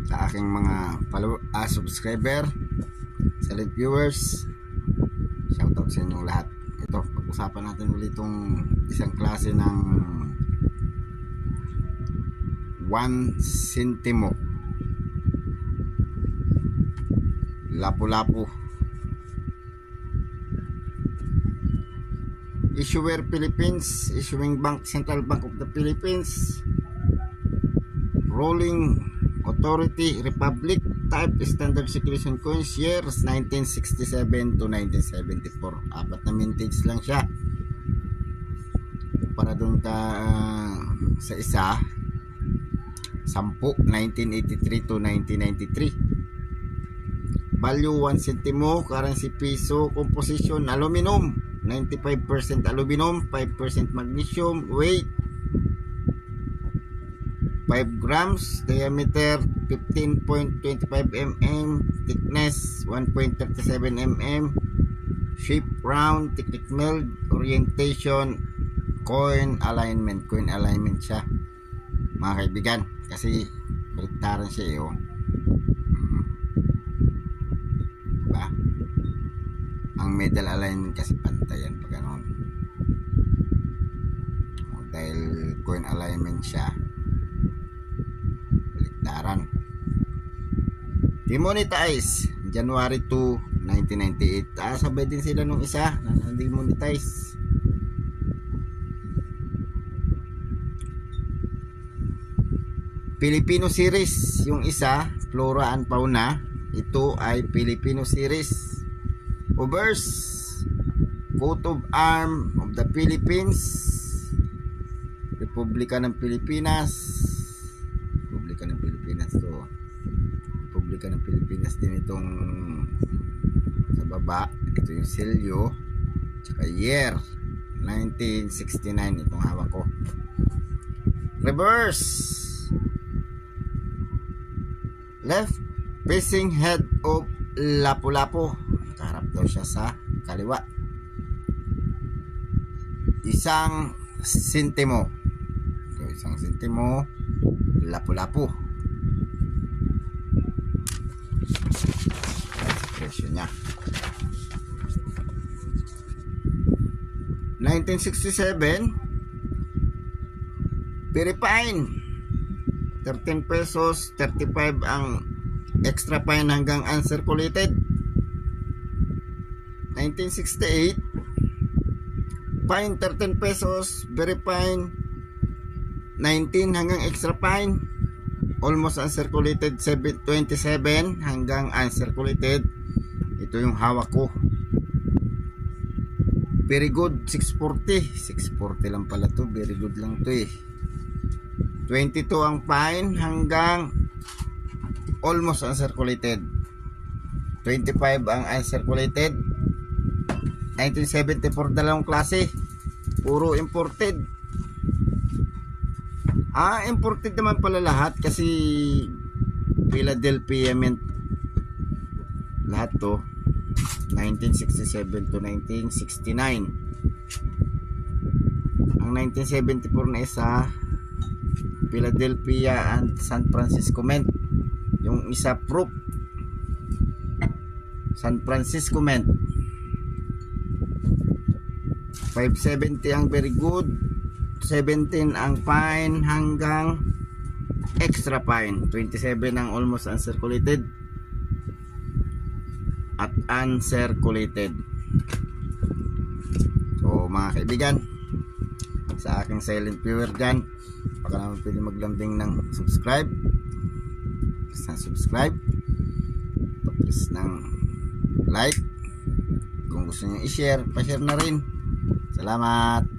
sa aking mga subscriber, silent viewers. Shoutout sa inyong lahat. Ito, pag-usapan natin ulit itong isang klase ng 1 centimo lapu-lapu. Issuer Philippines, Issuing Bank, Central Bank of the Philippines. Rolling Authority, Republic, Type, Standard Circulation Coins, years 1967 to 1974. Apat na mintage lang siya. Para dun ka sa isa, 10, 1983 to 1993. Value 1 centimo, currency peso, composition aluminum, 95% aluminum, 5% magnesium, weight 5 grams, diameter 15.25 mm, thickness 1.37 mm, shape round, technique meld, orientation, coin alignment siya mga kaibigan, kasi baliktaran siya oh. Diba? Ang medal alignment kasi pantayan pag ganon, dahil coin alignment siya, baliktaran. Demonetize January 2, 1998. Sabay din sila nung isa na demonetize. Filipino series yung isa, Flora and Fauna. Ito ay Filipino series. Overs, coat of arms of the Philippines, Republika ng Pilipinas. Republika ng Pilipinas to. Republika ng Pilipinas din itong sa baba. Ito yung selyo. Tsaka year 1969 itong hawak ko. Reverse, left facing head of lapu-lapu. Nakaharap daw siya sa kaliwa. Isang sentimo. So, isang sentimo lapu-lapu. Presyo niya 1967 Philippine 13 pesos 35 ang extra fine hanggang uncirculated. 1968 fine 13 pesos, very fine 19 hanggang extra fine, almost uncirculated 27 hanggang uncirculated. Ito yung hawak ko. Very good, 640 lang pala to, very good lang to eh. 22 ang fine hanggang almost uncirculated, 25 ang uncirculated. 1974 dalawang klase, puro imported. Imported naman pala lahat kasi Philadelphia mint lahat to, 1967 to 1969. Ang 1974 na isa Philadelphia and San Francisco mint. Yung isa proof San Francisco mint. 570 ang very good, 17 ang fine hanggang extra fine, 27 ang almost uncirculated at uncirculated. So mga kaibigan, sa aking silent viewer dyan, baka naman pwede maglambing ng subscribe. Basta subscribe, pag-press ng like, kung gusto nyo i-share, pa-share na rin. Salamat.